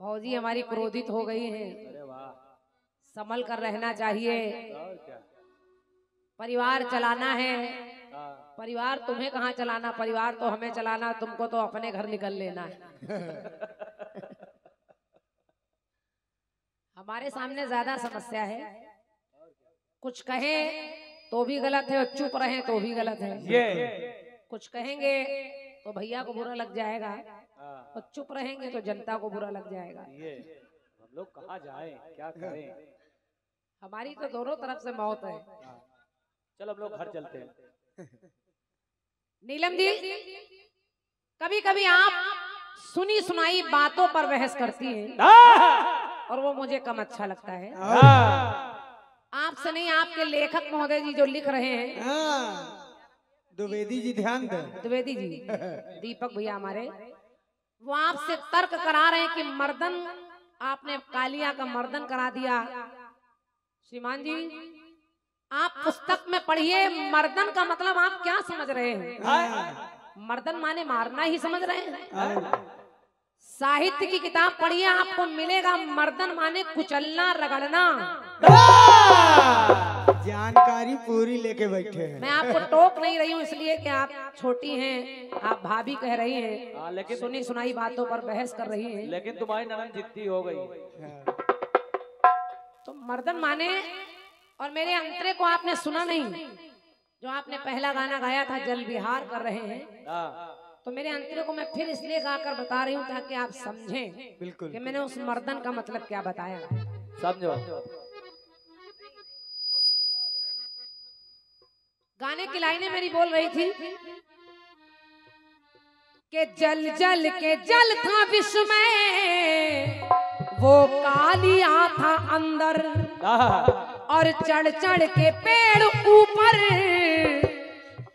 फौजी हमारी क्रोधित हो गई हैं। संभल कर रहना चाहिए, परिवार चलाना है। परिवार तुम्हें कहाँ चलाना, परिवार तो हमें चलाना, तुमको तो अपने घर निकल लेना है। हमारे सामने ज्यादा समस्या है, कुछ कहे तो भी गलत है और चुप रहे तो भी गलत है। कुछ कहेंगे तो भैया को बुरा लग जाएगा और चुप रहेंगे तो जनता को बुरा लग जाएगा। हम लोग कहाँ जाएं, क्या करें? हमारी तो दोनों तरफ से मौत है। चल हम लोग घर चलते हैं। नीलम जी, कभी कभी आप सुनी सुनाई बातों पर बहस करती हैं और वो मुझे कम अच्छा लगता है। आपसे नहीं, आपके लेखक महोदय जी जो लिख रहे हैं, द्विवेदी जी, ध्यान दें, द्विवेदी जी, दीपक भैया हमारे, वो आपसे तर्क करा रहे हैं कि मर्दन, आपने कालिया का मर्दन करा दिया। श्रीमान जी, आप पुस्तक में पढ़िए, मर्दन का मतलब आप क्या समझ रहे हैं? मर्दन माने मारना ही समझ रहे हैं? साहित्य की किताब पढ़िए, आपको मिलेगा मर्दन माने कुचलना, रगड़ना। जानकारी पूरी लेके बैठे हैं। मैं आपको टोक नहीं रही हूँ इसलिए कि आप छोटी हैं, आप भाभी कह रही हैं, लेकिन सुनी सुनाई बातों पर बहस कर रही हैं। लेकिन तुम्हारी ननद जिद्दी हो गई। तो मर्दन माने, और मेरे अंतरे को आपने सुना नहीं, जो आपने पहला गाना गाया था जल विहार कर रहे हैं, तो मेरे अंतरे को मैं फिर इसलिए गाकर बता रही हूँ ताकि आप समझें बिल्कुल कि मैंने उस मर्दन का मतलब क्या बताया। समझो। गाने की लाइनें मेरी बोल रही थी कि जल जल के जल था विश्व में, वो कालिया था अंदर, और चढ़ चढ़ के पेड़ ऊपर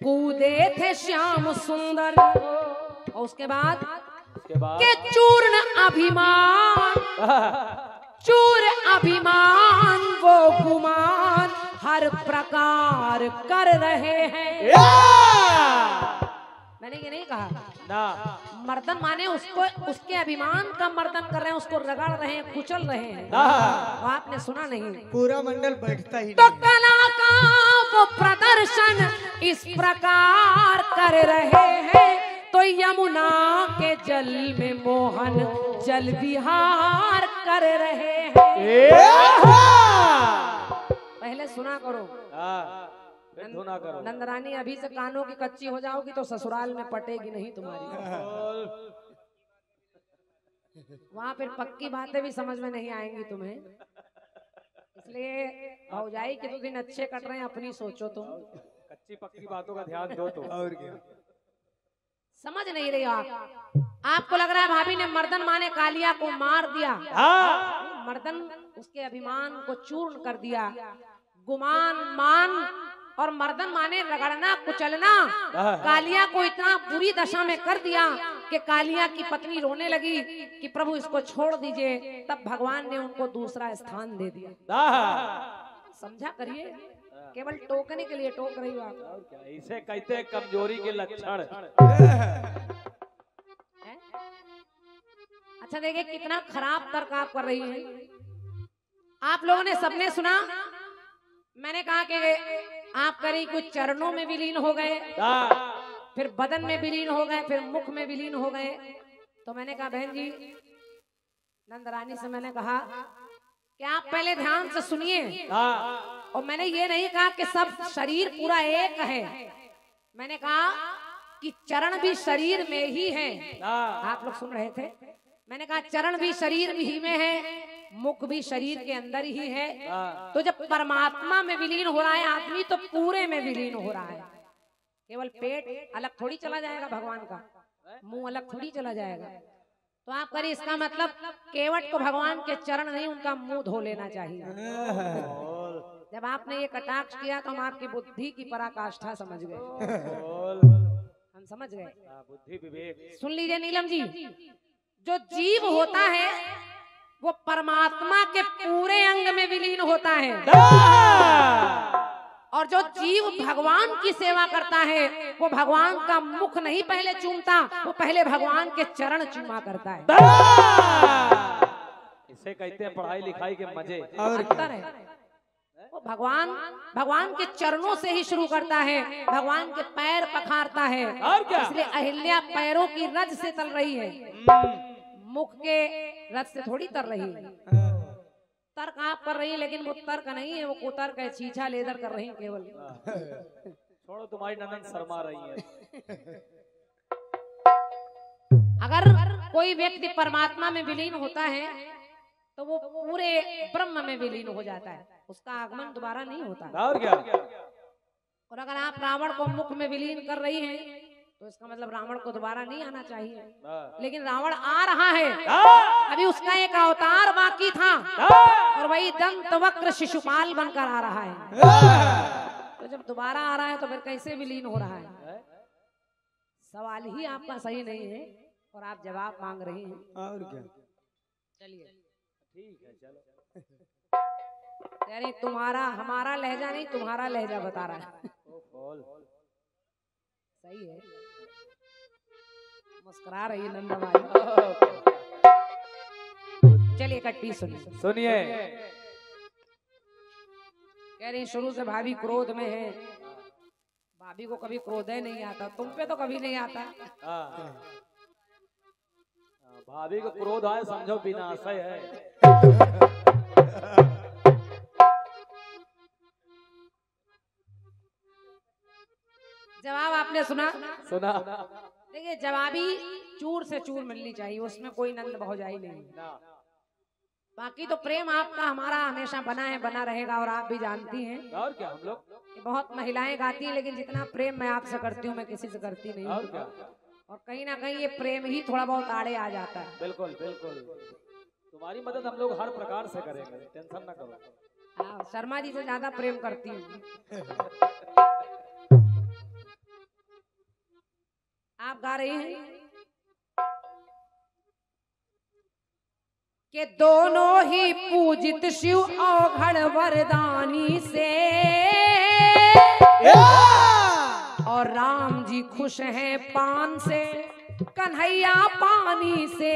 कूदे थे श्याम सुंदर। और उसके बाद के चूर्ण अभिमान, चूर अभिमान वो गुमान हर प्रकार कर रहे हैं। मैंने ये नहीं कहा ना, मर्दन माने उसको, उसके अभिमान का मर्दन कर रहे हैं, उसको रगड़ रहे हैं, कुचल रहे हैं। आपने सुना नहीं, पूरा मंडल बैठता ही तो कला का वो प्रदर्शन इस प्रकार कर रहे हैं, तो यमुना के जल में मोहन जल विहार कर रहे हैं। पहले सुना करो, नंदरानी, अभी से कानों की कच्ची हो जाओगी तो ससुराल में पटेगी नहीं तुम्हारी। वहां फिर पक्की बातें भी समझ में नहीं आएंगी तुम्हें, इसलिए भौजाई के तो दिन अच्छे कट रहे हैं, अपनी सोचो तुम। कच्ची पक्की बातों का ध्यान दो तुम। और क्या समझ नहीं रही हो आप? आपको लग रहा है भाभी ने मर्दन माने कालिया को मार दिया। मर्दन उसके अभिमान को चूर्ण कर दिया, गुमान मान, और मर्दन माने रगड़ना कुचलना। कालिया को इतना बुरी दशा में कर दिया कि कालिया की पत्नी रोने लगी कि प्रभु इसको छोड़ दीजिए, तब भगवान ने उनको दूसरा स्थान दे दिया। समझा करिए, केवल टोकने के लिए टोक रही हो आप। इसे कहते हैं कमजोरी के लक्षण। अच्छा देखिए कितना खराब तर्क आप कर रही हैं। आप लोगों ने सबने सुना, मैंने कहा कि आप करी कुछ चरणों में विलीन हो गए, फिर बदन में विलीन हो गए, फिर मुख में विलीन हो गए। तो मैंने कहा बहन जी, नंदरानी से मैंने कहा कि आप पहले ध्यान से सुनिए, और मैंने ये नहीं कहा कि सब शरीर पूरा एक है, मैंने कहा कि चरण भी शरीर में ही है। आप लोग सुन रहे थे, मैंने कहा चरण भी शरीर ही में है, मुख भी शरीर के अंदर ही है। तो जब परमात्मा में विलीन हो रहा है आदमी, तो पूरे में विलीन हो रहा है। केवल पेट अलग थोड़ी चला जाएगा भगवान का, मुंह अलग थोड़ी चला जाएगा। तो आप करिए, इसका मतलब केवट को भगवान के चरण नहीं, उनका मुंह धो लेना चाहिए। जब आपने ये कटाक्ष किया तो हम आपकी बुद्धि की पराकाष्ठा समझ गए, हम समझ गए। बुद्धि विवेक। सुन लीजिए नीलम जी, जो जीव होता है वो परमात्मा के पूरे अंग में विलीन होता है, और जो जीव भगवान की सेवा करता है वो भगवान का मुख नहीं पहले चूमता, वो पहले भगवान के चरण चूमा करता है। इसे कहते हैं पढ़ाई लिखाई के मजे। और अंतर है। वो भगवान के चरणों से ही शुरू करता है, भगवान के पैर पखारता है। और क्या? इसलिए अहिल्या पैरों की रज से तल रही है, मुख के रज से थोड़ी तर रही है। तर्क आप कर रही है, लेकिन वो तर्क नहीं है, वो कुतर्क है, छीछा लेदर कर रही है केवल। छोड़ो, तुम्हारी ननद शर्मा रही है। अगर कोई व्यक्ति परमात्मा में विलीन होता है तो वो पूरे ब्रह्म में विलीन हो जाता है, उसका आगमन दोबारा नहीं होता। और क्या? और अगर आप रावण को मुख में विलीन कर रही हैं तो इसका मतलब रावण को दोबारा नहीं आना चाहिए, लेकिन रावण आ रहा है। अभी उसका एक अवतार बाकी था और वही दंत वक्र शिशुपाल बनकर आ रहा है। तो जब दोबारा आ रहा है तो फिर कैसे विलीन हो रहा है? सवाल ही आपका सही नहीं है और आप जवाब मांग रही हैं। और क्या? चलिए ठीक है, चलो। अरे तुम्हारा हमारा लहजा नहीं, तुम्हारा लहजा बता रहा है। सही है, मुस्कुरा रही है नंदा भाई। चलिए कट्टी सुनिए। कह रही शुरू से भाभी क्रोध में है। भाभी को कभी क्रोध ही नहीं आता, तुम पे तो कभी नहीं आता। भाभी को क्रोध आए समझो विनाशय है। जवाब आपने सुना? सुना। देखिए जवाबी चूर से चूर मिलनी चाहिए, उसमें कोई नंद भौजाई नहीं। बाकी तो प्रेम आपका हमारा हमेशा बना है, बना रहेगा। और आप भी जानती हैं और क्या, हम लोग कि बहुत महिलाएं गाती हैं, लेकिन जितना प्रेम मैं आपसे करती हूँ मैं किसी से करती नहीं। और क्या? और कहीं ना कहीं ये प्रेम ही थोड़ा बहुत आड़े आ जाता है। बिल्कुल बिल्कुल, तुम्हारी मदद हम लोग हर प्रकार से करेंगे, टेंशन ना करो। हाँ, शर्मा जी से ज्यादा प्रेम करती हूँ। आप गा रही हैं कि दोनों ही पूजित शिव औघड़ वरदानी से, और राम जी खुश हैं पान से, कन्हैया पानी से।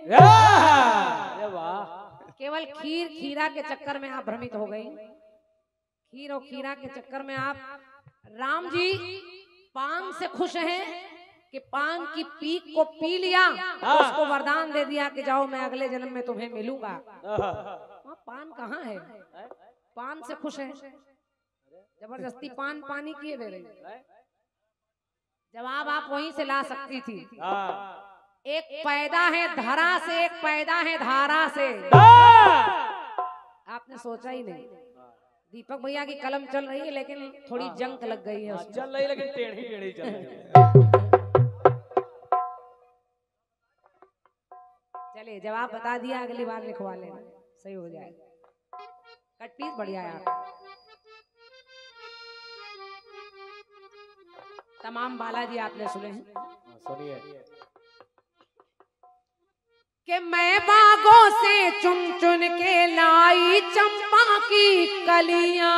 अरे वाह! केवल खीर खीरा के चक्कर में आप भ्रमित हो गई। खीर और खीरा के चक्कर में आप, राम जी पान से खुश हैं कि पान की पीक को पी लिया, उसको वरदान दे दिया कि जाओ मैं अगले जन्म में तुम्हें मिलूंगा। वहाँ पान कहाँ है? पान से खुश है, जबरदस्ती पान पानी किए दे रही। जवाब आप वहीं से ला सकती थी। एक पैदा है धरा से, एक पैदा है धारा से। आपने सोचा ही नहीं। दीपक भैया की कलम चल रही है लेकिन थोड़ी जंक लग गई है उसमें। चल रही लेकिन टेढ़ी टेढ़ी चल रही है। चलिए जवाब बता दिया, अगली बार लिखवा लेना, सही हो जाएगा। कट पीस बढ़िया यार। तमाम बालाजी आपने सुने हैं। सुनिए कि मैं बागों से चुन चुन के लाई चंपा की कलियां।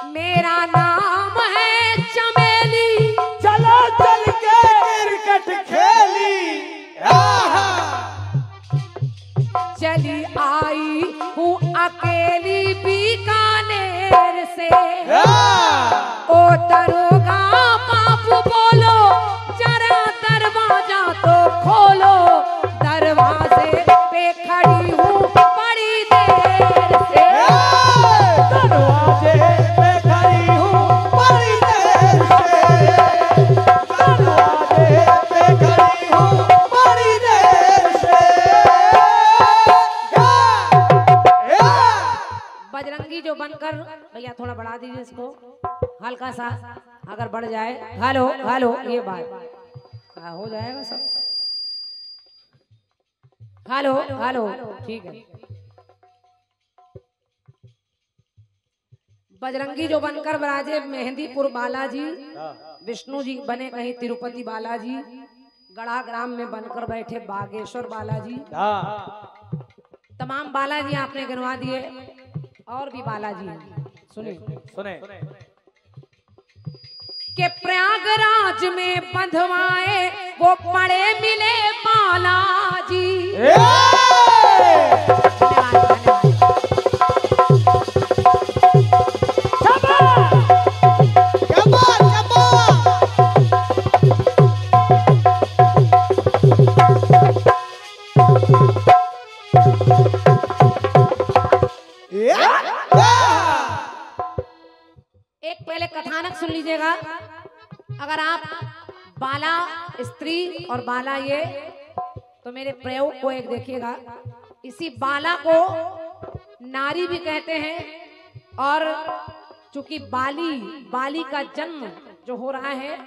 मेरा नाम है चमेली, चलो चल के क्रिकेट खेली। चली आई हूँ अकेली बीकानेर से। ओ दरोगा बाबू बोलो जरा दरवाजा तो खोलो, दरवाजे पे खड़ी हूँ बड़ी देर से। दरवाजे पे खड़ी हूँ बड़ी देर से, दरवाजे पे खड़ी हूँ बड़ी देर से। बजरंगी जो बनकर, भैया थोड़ा बढ़ा दीजिए इसको हल्का सा, अगर बढ़ जाए। हेलो हेलो, ये बात हो जाएगा सब। हेलो हेलो, ठीक है। बजरंगी जो बनकर बराजे मेहंदीपुर बालाजी, विष्णु जी बने कहीं तिरुपति बालाजी, गढ़ा ग्राम में बनकर बैठे बागेश्वर बालाजी। तमाम बालाजी आपने गिनवा दिए, और भी बालाजी हैं। सुनिए सुने के प्रयागराज में बंधवाए वो पड़े मिले बालाजी। एक पहले कथानक सुन लीजिएगा। अगर आप बाला स्त्री और बाला ये, तो मेरे प्रयोग को एक देखिएगा। इसी बाला को नारी भी कहते हैं, और चूंकि बाली का जन्म जो हो रहा है,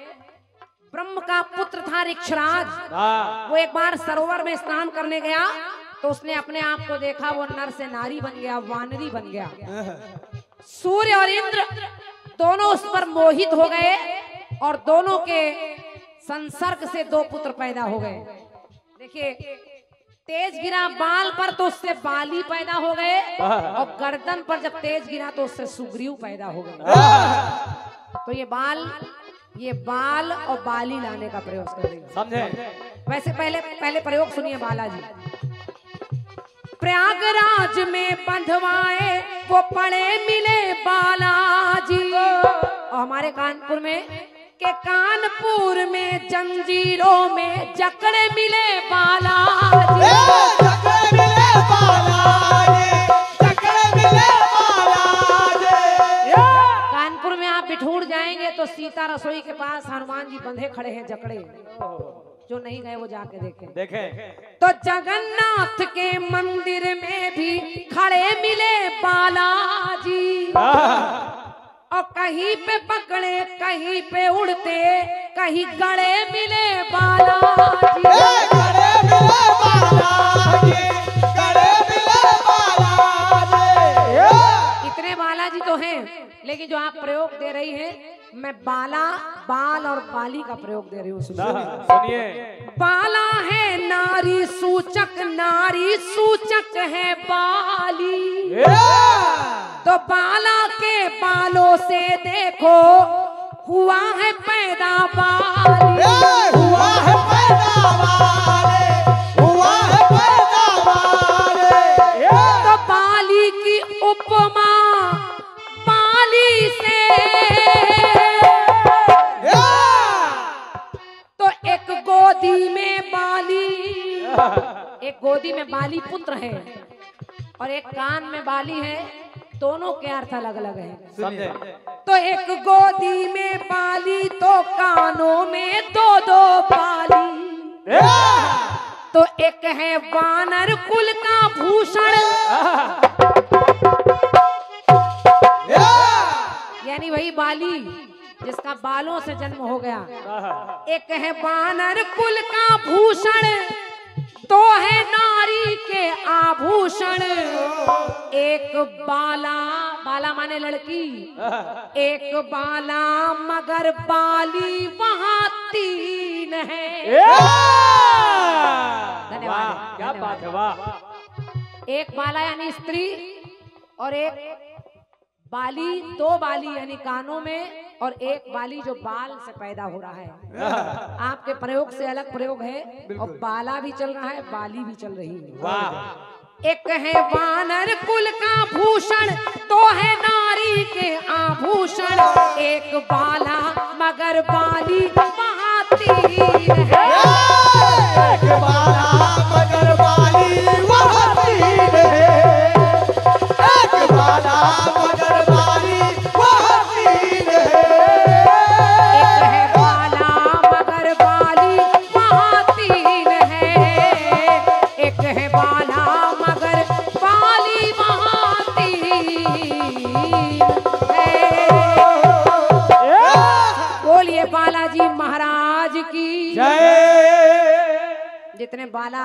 ब्रह्म का पुत्र था ऋक्षराज। वो एक बार सरोवर में स्नान करने गया, तो उसने अपने आप को देखा, वो नर से नारी बन गया, वानरी बन गया। सूर्य और इंद्र दोनों उस पर मोहित हो गए, और दोनों के संसर्ग से दो पुत्र पैदा हो गए। देखिए, तेज गिरा बाल पर तो उससे बाली पैदा हो गए, और गर्दन पर जब तेज गिरा तो उससे सुग्रीव पैदा हो गए। तो ये बाल और बाली लाने का प्रयोग करेंगे, समझे? वैसे पहले प्रयोग सुनिए बालाजी। प्रयागराज में बंधवाए वो पड़े मिले बालाजी, और हमारे कानपुर में के कानपुर में जंजीरों में जकड़े मिले बालाजी। जकड़े मिले बालाजी, जकड़े मिले बालाजी। कानपुर में आप बिठूर जाएंगे तो सीता रसोई के पास हनुमान जी बंधे खड़े हैं जकड़े। जो नहीं गए वो जाके देखें। तो जगन्नाथ के मंदिर में भी खड़े मिले बालाजी, और कहीं पे पकड़े कहीं पे उड़ते, कहीं गड़े मिले बालाजी। गड़े मिले बालाजी, गड़े मिले बालाजी। इतने बालाजी तो हैं, लेकिन जो आप प्रयोग दे रही हैं, मैं बाला, बाल और बाली का प्रयोग दे रही हूँ। सुनिए। बाला है नारी सूचक, नारी सूचक है बाली। तो बाला के बालों से देखो हुआ है पैदा बाली। हुआ है पैदा बाली, हुआ है पैदा बाली। तो बाली की उपमा बाली से, तो एक गोदी में बाली, एक गोदी में बाली पुत्र है, और एक कान में बाली है, दोनों के अर्थ अलग अलग हैं। समझे? तो एक गोदी में बाली, तो कानों में दो दो बाली। तो एक है वानर कुल का भूषण, यानी वही बाली जिसका बालों से जन्म हो गया। एक है वानर कुल का भूषण, तो है नारी के आभूषण। एक बाला, बाला माने लड़की, एक बाला मगर बाली वहाँ तीन है। धन्यवाद। क्या बात है, वाह। एक बाला यानी स्त्री, और एक बाली, दो बाली यानी कानों में, और एक बाली जो बाल से पैदा हो रहा है। आपके प्रयोग से अलग प्रयोग है, और बाला भी चल रहा है, बाली भी चल रही है। वाह। एक है वानर कुल का भूषण, तो है नारी के आभूषण, एक बाला मगर बाली महातीन है। एक बाला मगर बाली वह तीन है, एक बाला मगर बाली वह तीन है। एक है बाला मगर बाली महातीन है, एक है बाला मगर बाली महातीन है। बोलिए बालाजी महाराज की जय। जितने बाला